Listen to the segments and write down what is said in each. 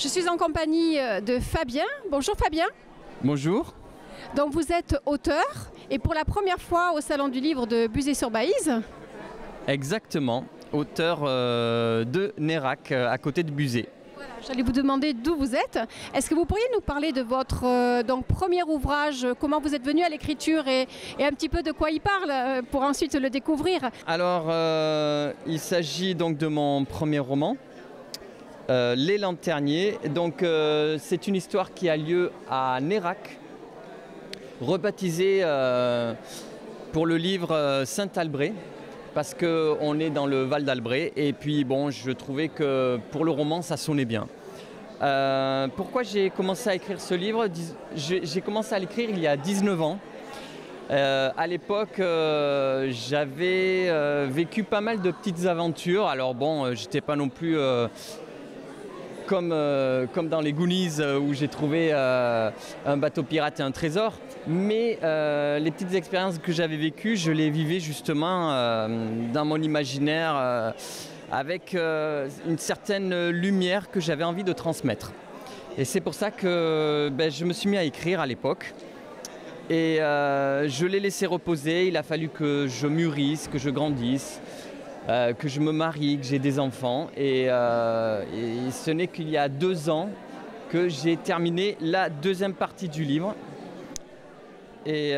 Je suis en compagnie de Fabien. Bonjour Fabien. Bonjour. Donc vous êtes auteur et pour la première fois au Salon du Livre de Buzet-sur-Baïse. Exactement, auteur de Nérac à côté de Buzet. Voilà, j'allais vous demander d'où vous êtes. Est-ce que vous pourriez nous parler de votre premier ouvrage, comment vous êtes venu à l'écriture et un petit peu de quoi il parle pour ensuite le découvrir? Alors, il s'agit donc de mon premier roman, Les Lanterniers. Donc, c'est une histoire qui a lieu à Nérac, rebaptisée pour le livre Saint-Albret, parce qu'on est dans le Val d'Albret. Et puis, bon, je trouvais que pour le roman, ça sonnait bien. Pourquoi j'ai commencé à écrire ce livre? J'ai commencé à l'écrire il y a 19 ans. À l'époque, j'avais vécu pas mal de petites aventures. Alors bon, j'étais pas non plus comme dans les Goonies où j'ai trouvé un bateau pirate et un trésor. Mais les petites expériences que j'avais vécues, je les vivais justement dans mon imaginaire avec une certaine lumière que j'avais envie de transmettre. Et c'est pour ça que je me suis mis à écrire à l'époque. Et je l'ai laissé reposer. Il a fallu que je mûrisse, que je grandisse, que je me marie, que j'ai des enfants. Et ce n'est qu'il y a 2 ans que j'ai terminé la deuxième partie du livre. Et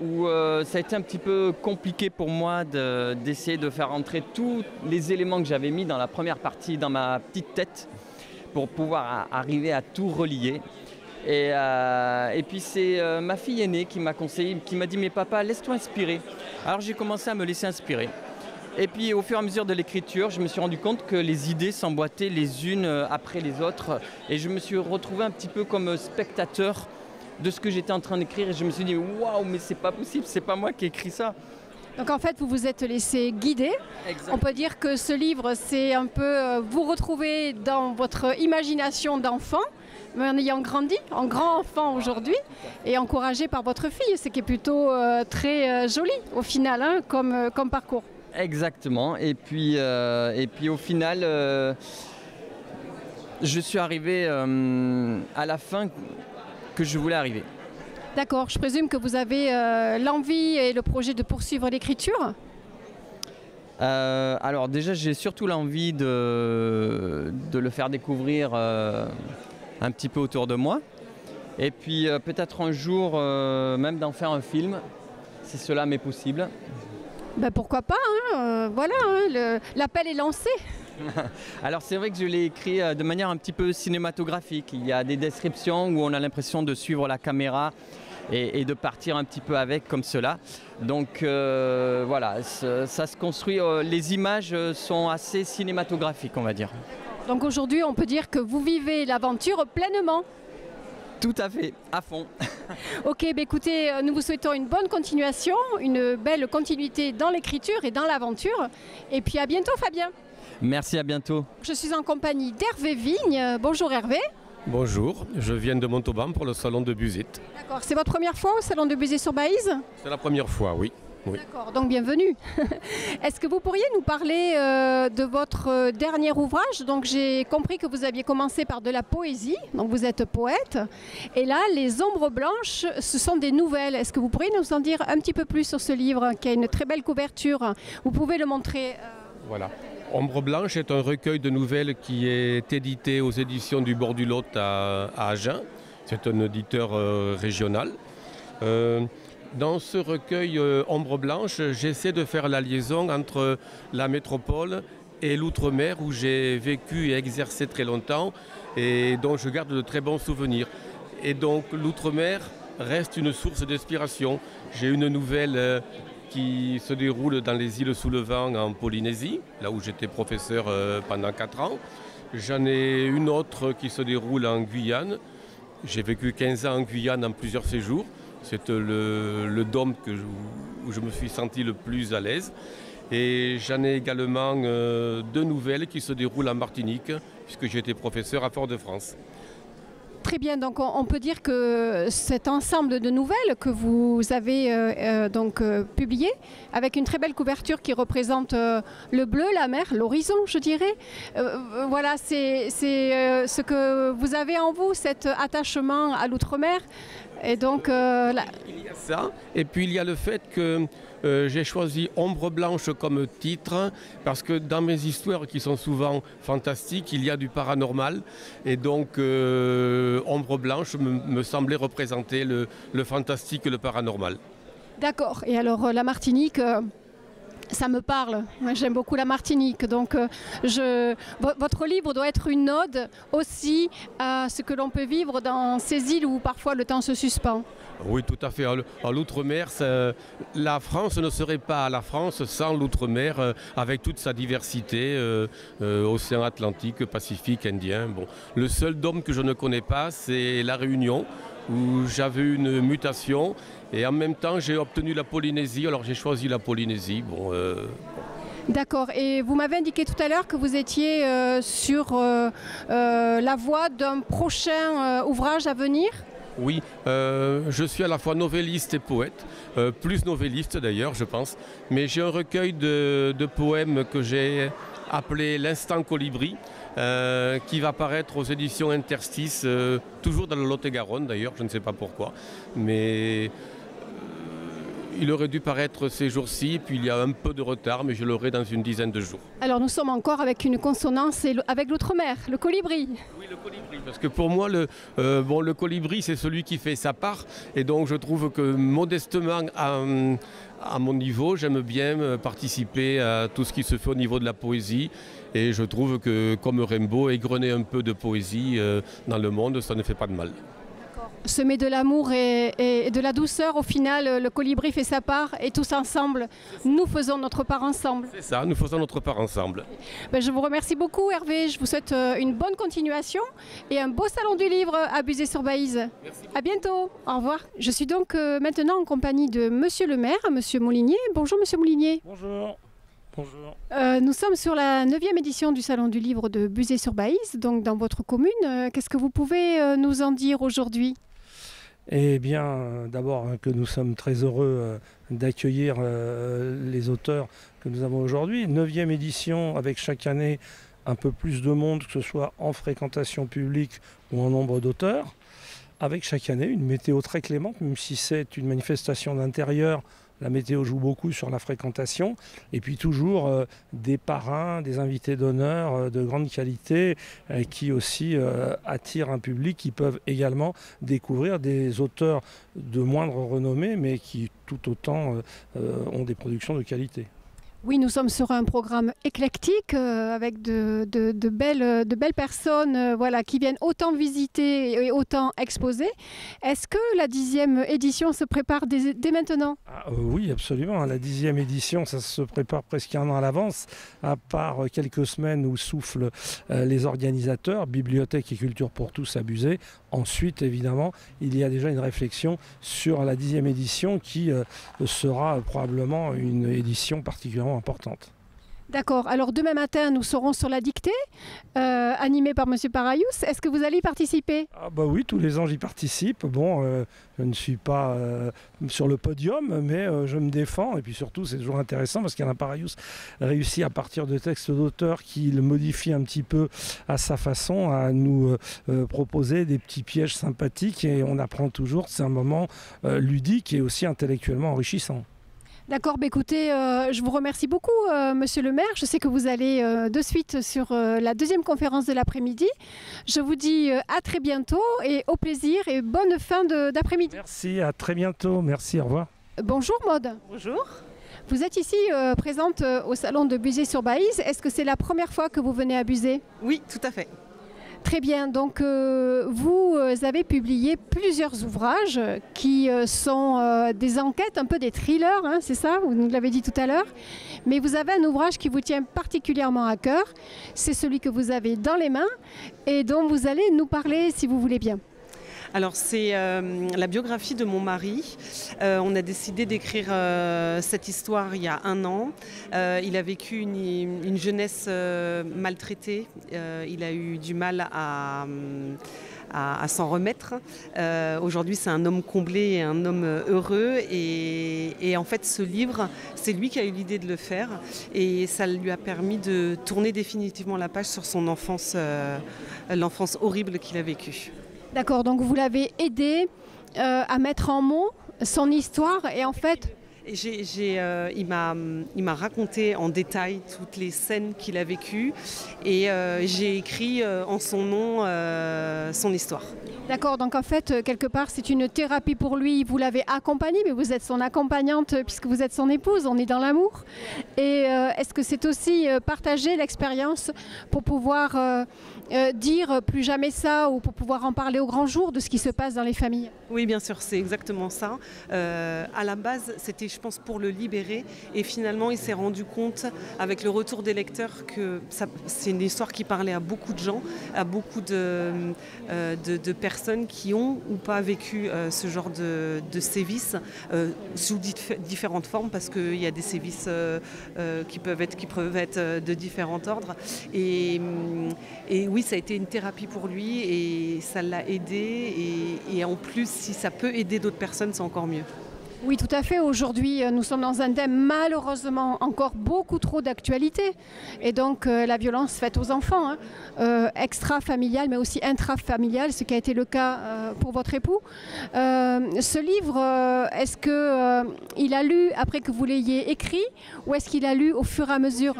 où ça a été un petit peu compliqué pour moi d'essayer de faire rentrer tous les éléments que j'avais mis dans la première partie dans ma petite tête pour pouvoir arriver à tout relier. Et puis c'est ma fille aînée qui m'a conseillé, qui m'a dit « Mais papa, laisse-toi inspirer ». Alors j'ai commencé à me laisser inspirer. Et puis au fur et à mesure de l'écriture, je me suis rendu compte que les idées s'emboîtaient les unes après les autres. Et je me suis retrouvé un petit peu comme spectateur de ce que j'étais en train d'écrire. Et je me suis dit « Waouh, mais c'est pas possible, c'est pas moi qui ai écrit ça ». Donc en fait, vous vous êtes laissé guider. Exactement. On peut dire que ce livre, c'est un peu vous retrouver dans votre imagination d'enfant, mais en ayant grandi, en grand enfant aujourd'hui, et encouragé par votre fille, ce qui est plutôt très joli au final, hein, comme parcours. Exactement. Et puis au final, je suis arrivé à la fin que je voulais arriver. D'accord, je présume que vous avez l'envie et le projet de poursuivre l'écriture? Alors déjà, j'ai surtout l'envie de le faire découvrir un petit peu autour de moi. Et puis peut-être un jour même d'en faire un film, si cela m'est possible. Ben pourquoi pas, hein, voilà, hein, l'appel est lancé. Alors c'est vrai que je l'ai écrit de manière un petit peu cinématographique. Il y a des descriptions où on a l'impression de suivre la caméra et de partir un petit peu avec comme cela. Donc voilà, ça se construit. Les images sont assez cinématographiques, on va dire. Donc aujourd'hui, on peut dire que vous vivez l'aventure pleinement. Tout à fait, à fond. Ok, écoutez, nous vous souhaitons une bonne continuation, une belle continuité dans l'écriture et dans l'aventure. Et puis à bientôt Fabien. Merci, à bientôt. Je suis en compagnie d'Hervé Vigne. Bonjour Hervé. Bonjour, je viens de Montauban pour le salon de Buzet. D'accord, c'est votre première fois au salon de Buzet-sur-Baïse? C'est la première fois, oui. Oui. D'accord, donc bienvenue. Est-ce que vous pourriez nous parler de votre dernier ouvrage? Donc j'ai compris que vous aviez commencé par de la poésie, donc vous êtes poète. Et là, Les Ombres Blanches, ce sont des nouvelles. Est-ce que vous pourriez nous en dire un petit peu plus sur ce livre qui a une très belle couverture? Vous pouvez le montrer. Voilà. Ombre Blanche est un recueil de nouvelles qui est édité aux éditions du Bord du Lot à Agen. C'est un éditeur régional. Dans ce recueil Ombre Blanche, j'essaie de faire la liaison entre la métropole et l'outre-mer où j'ai vécu et exercé très longtemps et dont je garde de très bons souvenirs. Et donc l'outre-mer reste une source d'inspiration. J'ai une nouvelle qui se déroule dans les îles sous le vent en Polynésie, là où j'étais professeur pendant 4 ans. J'en ai une autre qui se déroule en Guyane. J'ai vécu 15 ans en Guyane en plusieurs séjours. C'est le dôme où je me suis senti le plus à l'aise. Et j'en ai également 2 nouvelles qui se déroulent en Martinique, puisque j'ai été professeur à Fort-de-France. Très bien, donc on peut dire que cet ensemble de nouvelles que vous avez publié, avec une très belle couverture qui représente le bleu, la mer, l'horizon, je dirais. Voilà, c'est ce que vous avez en vous, cet attachement à l'outre-mer. Et donc, Il y a ça, et puis il y a le fait que j'ai choisi Ombre Blanche comme titre parce que dans mes histoires qui sont souvent fantastiques, il y a du paranormal et donc Ombre Blanche me semblait représenter le fantastique et le paranormal. d'accord. Et alors, la Martinique, ça me parle. Moi, j'aime beaucoup la Martinique. Donc, votre livre doit être une ode aussi à ce que l'on peut vivre dans ces îles où parfois le temps se suspend. Oui, tout à fait. En l'outre-mer, la France ne serait pas la France sans l'outre-mer, avec toute sa diversité, océan Atlantique, Pacifique, Indien. Bon. Le seul dôme que je ne connais pas, c'est La Réunion, où j'avais une mutation. Et en même temps, j'ai obtenu la Polynésie, alors j'ai choisi la Polynésie. Bon, D'accord. Et vous m'avez indiqué tout à l'heure que vous étiez sur la voie d'un prochain ouvrage à venir. oui, je suis à la fois novelliste et poète, plus novelliste d'ailleurs, je pense. Mais j'ai un recueil de poèmes que j'ai appelé L'Instant Colibri, qui va paraître aux éditions Interstices, toujours dans le Lot-et-Garonne d'ailleurs, je ne sais pas pourquoi. Mais il aurait dû paraître ces jours-ci, puis il y a un peu de retard, mais je l'aurai dans une dizaine de jours. Alors nous sommes encore avec une consonance avec l'outre-mer, le colibri. Oui, le colibri, parce que pour moi, le colibri, c'est celui qui fait sa part. Et donc je trouve que modestement, à mon niveau, j'aime bien participer à tout ce qui se fait au niveau de la poésie. Et je trouve que, comme Rimbaud, égrener un peu de poésie dans le monde, ça ne fait pas de mal. Semer de l'amour et de la douceur, au final, le colibri fait sa part et tous ensemble, nous faisons notre part ensemble. C'est ça, nous faisons notre part ensemble. Ben, je vous remercie beaucoup Hervé, je vous souhaite une bonne continuation et un beau salon du livre à Buzet-sur-Baïse. À bientôt, au revoir. Je suis donc maintenant en compagnie de Monsieur le maire, Monsieur Moulinier. Bonjour Monsieur Moulinier. Bonjour. Bonjour. Nous sommes sur la 9e édition du Salon du Livre de Buzet-sur-Baïse, donc dans votre commune. Qu'est-ce que vous pouvez nous en dire aujourd'hui ? Eh bien, d'abord que nous sommes très heureux d'accueillir les auteurs que nous avons aujourd'hui. 9e édition avec chaque année un peu plus de monde, que ce soit en fréquentation publique ou en nombre d'auteurs. Avec chaque année une météo très clémente, même si c'est une manifestation d'intérieur. La météo joue beaucoup sur la fréquentation et puis toujours des parrains, des invités d'honneur de grande qualité qui aussi attirent un public qui peuvent également découvrir des auteurs de moindre renommée mais qui tout autant ont des productions de qualité. Oui, nous sommes sur un programme éclectique avec de belles personnes voilà, qui viennent autant visiter et autant exposer. Est-ce que la 10e édition se prépare dès maintenant ? Oui, absolument. La 10e édition, ça se prépare presque un an à l'avance, à part quelques semaines où soufflent les organisateurs, Bibliothèque et Culture pour tous à Buzet. Ensuite, évidemment, il y a déjà une réflexion sur la 10e édition qui sera probablement une édition particulièrement importante. D'accord. Alors demain matin, nous serons sur la dictée, animée par M. Parayous. Est-ce que vous allez y participer ? Oui, tous les ans j'y participe. Bon, je ne suis pas sur le podium, mais je me défends. Et puis surtout, c'est toujours intéressant parce qu'Alain Parayous réussit à partir de textes d'auteurs qu'il modifie un petit peu à sa façon, à nous proposer des petits pièges sympathiques. Et on apprend toujours. C'est un moment ludique et aussi intellectuellement enrichissant. D'accord, écoutez, je vous remercie beaucoup, Monsieur le maire. Je sais que vous allez de suite sur la 2e conférence de l'après-midi. Je vous dis à très bientôt et au plaisir et bonne fin d'après-midi. Merci, à très bientôt. Merci, au revoir. Bonjour Maude. Bonjour. Vous êtes ici présente au salon de Buzet-sur-Baïse. Est-ce que c'est la première fois que vous venez à Buzet ? Oui, tout à fait. Très bien, donc vous avez publié plusieurs ouvrages qui sont des enquêtes, un peu des thrillers, hein, c'est ça, vous nous l'avez dit tout à l'heure. Mais vous avez un ouvrage qui vous tient particulièrement à cœur, c'est celui que vous avez dans les mains et dont vous allez nous parler si vous voulez bien. Alors c'est la biographie de mon mari. On a décidé d'écrire cette histoire il y a 1 an. Il a vécu une jeunesse maltraitée. Il a eu du mal à à s'en remettre. Aujourd'hui, c'est un homme comblé et un homme heureux. Et en fait, ce livre, c'est lui qui a eu l'idée de le faire. Et ça lui a permis de tourner définitivement la page sur son enfance, l'enfance horrible qu'il a vécue. D'accord, donc vous l'avez aidé à mettre en mots son histoire et en fait... Il m'a raconté en détail toutes les scènes qu'il a vécues et j'ai écrit en son nom son histoire. D'accord, donc en fait, quelque part, c'est une thérapie pour lui. Vous l'avez accompagné, mais vous êtes son accompagnante puisque vous êtes son épouse, on est dans l'amour. Et est-ce que c'est aussi partager l'expérience pour pouvoir dire plus jamais ça ou pour pouvoir en parler au grand jour de ce qui se passe dans les familles? Oui, bien sûr, c'est exactement ça. À la base, c'était, je pense, pour le libérer. Et finalement, il s'est rendu compte, avec le retour des lecteurs, que c'est une histoire qui parlait à beaucoup de gens, à beaucoup de personnes qui ont ou pas vécu ce genre de sévices sous différentes formes, parce qu'il y a des sévices qui peuvent être de différents ordres. Et oui, ça a été une thérapie pour lui et ça l'a aidé. Et en plus, si ça peut aider d'autres personnes, c'est encore mieux. Oui, tout à fait. Aujourd'hui, nous sommes dans un thème malheureusement encore beaucoup trop d'actualité. Et donc, la violence faite aux enfants, extra-familiale, mais aussi intra-familiale, ce qui a été le cas pour votre époux. Ce livre, est-ce qu'il a lu après que vous l'ayez écrit ou est-ce qu'il a lu au fur et à mesure?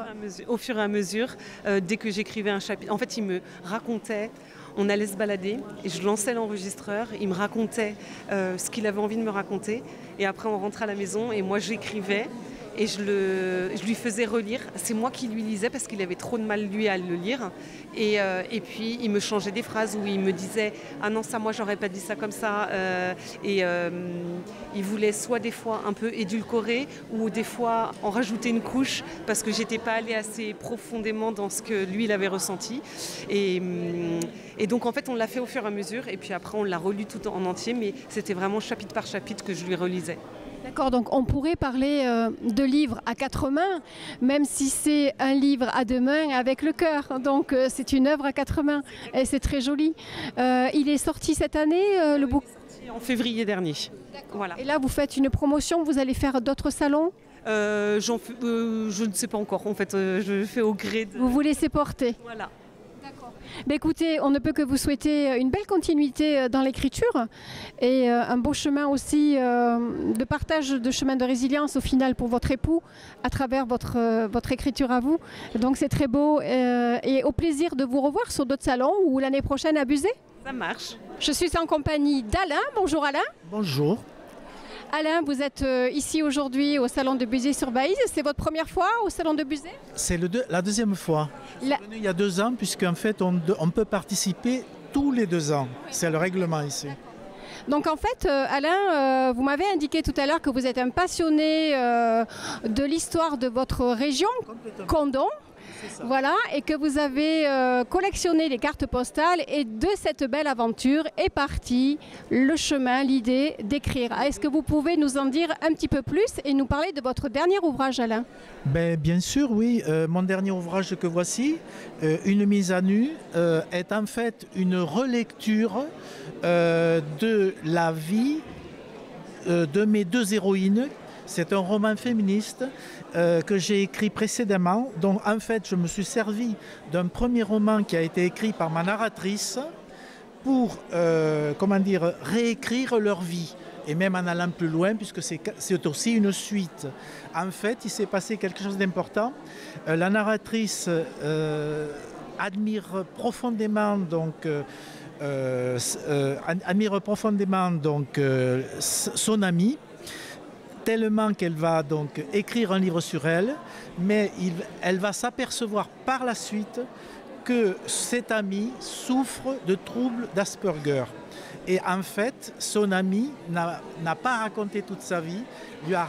Au fur et à mesure, dès que j'écrivais un chapitre. En fait, il me racontait. On allait se balader et je lançais l'enregistreur, il me racontait ce qu'il avait envie de me raconter et après on rentrait à la maison et moi j'écrivais et je lui faisais relire. C'est moi qui lui lisais parce qu'il avait trop de mal lui à le lire et puis il me changeait des phrases où il me disait « Ah non, ça moi j'aurais pas dit ça comme ça » et il voulait soit des fois un peu édulcorer ou des fois en rajouter une couche parce que j'étais pas allée assez profondément dans ce que lui il avait ressenti et donc en fait on l'a fait au fur et à mesure et puis après on l'a relu tout en entier, mais c'était vraiment chapitre par chapitre que je lui relisais. D'accord, donc on pourrait parler de livres à quatre mains, même si c'est un livre à deux mains avec le cœur. Donc c'est une œuvre à quatre mains et c'est très joli. Il est sorti cette année, le bouquin? En février dernier. Voilà. Et là vous faites une promotion, vous allez faire d'autres salons? Je ne sais pas encore, en fait, je fais au gré de... Vous vous laissez porter? Voilà. Mais écoutez, on ne peut que vous souhaiter une belle continuité dans l'écriture et un beau chemin aussi de partage de chemin de résilience au final pour votre époux à travers votre écriture à vous. Donc c'est très beau et au plaisir de vous revoir sur d'autres salons ou l'année prochaine à Buzet. Ça marche. Je suis en compagnie d'Alain. Bonjour Alain. Bonjour. Alain, vous êtes ici aujourd'hui au salon de Buzet-sur-Baïse. C'est votre première fois au salon de Buzet? C'est la deuxième fois. Je suis venu il y a 2 ans, puisqu'en fait, on peut participer tous les 2 ans. C'est le règlement ici. Donc en fait, Alain, vous m'avez indiqué tout à l'heure que vous êtes un passionné de l'histoire de votre région, Condom. Voilà, et que vous avez collectionné les cartes postales et de cette belle aventure est parti le chemin, l'idée d'écrire. Est-ce que vous pouvez nous en dire un petit peu plus et nous parler de votre dernier ouvrage, Alain? Bien sûr, oui. Mon dernier ouvrage que voici, Une mise à nu, est en fait une relecture de la vie de mes 2 héroïnes. C'est un roman féministe que j'ai écrit précédemment. Donc en fait, je me suis servi d'un premier roman qui a été écrit par ma narratrice pour réécrire leur vie. Et même en allant plus loin, puisque c'est aussi une suite. En fait, il s'est passé quelque chose d'important. La narratrice admire profondément son amie, tellement qu'elle va donc écrire un livre sur elle, mais elle va s'apercevoir par la suite que cet ami souffre de troubles d'Asperger. Et en fait, son ami n'a pas raconté toute sa vie, lui a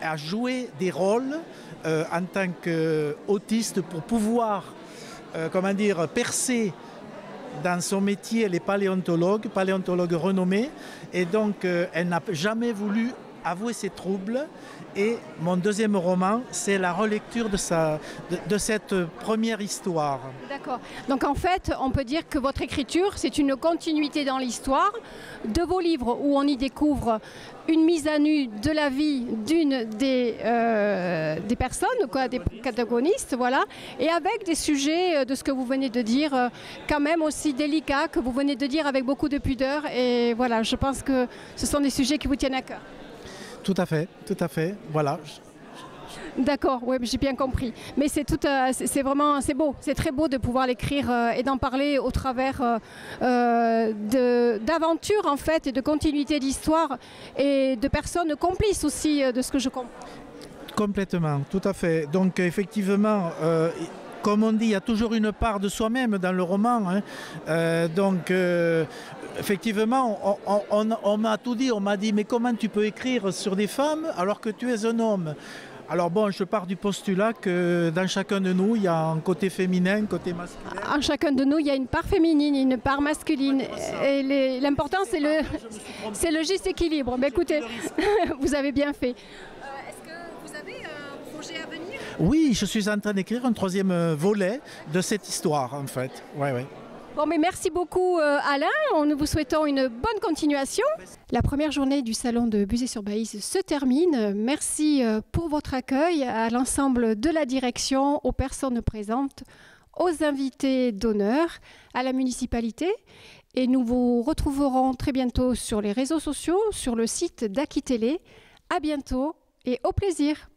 a joué des rôles en tant qu'autiste pour pouvoir percer dans son métier. Elle est paléontologue renommée, et donc elle n'a jamais voulu Avouer ses troubles. Et mon deuxième roman, c'est la relecture de cette première histoire. D'accord. Donc en fait, on peut dire que votre écriture, c'est une continuité dans l'histoire de vos livres où on y découvre une mise à nu de la vie d'une des personnes, quoi, des protagonistes, voilà, et avec des sujets de ce que vous venez de dire, quand même aussi délicats, que vous venez de dire avec beaucoup de pudeur. Et voilà, je pense que ce sont des sujets qui vous tiennent à cœur. Tout à fait, voilà. D'accord, oui, j'ai bien compris. Mais c'est vraiment, c'est beau, c'est très beau de pouvoir l'écrire et d'en parler au travers d'aventures en fait et de continuité d'histoire et de personnes complices aussi de ce que je comprends. Complètement, tout à fait. Donc effectivement, comme on dit, il y a toujours une part de soi-même dans le roman. Hein. Effectivement, on m'a tout dit. On m'a dit, mais comment tu peux écrire sur des femmes alors que tu es un homme ? Alors bon, je pars du postulat que dans chacun de nous, il y a un côté féminin, un côté masculin. En chacun de nous, il y a une part féminine, une part masculine. Et l'important, c'est le juste équilibre. Mais écoutez, vous avez bien fait. Est-ce que vous avez un projet à venir ? Oui, je suis en train d'écrire un troisième volet de cette histoire, en fait. Ouais, ouais. Bon, mais merci beaucoup Alain, nous vous souhaitons une bonne continuation. La première journée du salon de Buzet-sur-Baïse se termine. Merci pour votre accueil à l'ensemble de la direction, aux personnes présentes, aux invités d'honneur, à la municipalité. Et nous vous retrouverons très bientôt sur les réseaux sociaux, sur le site d'Aki Télé. À bientôt et au plaisir.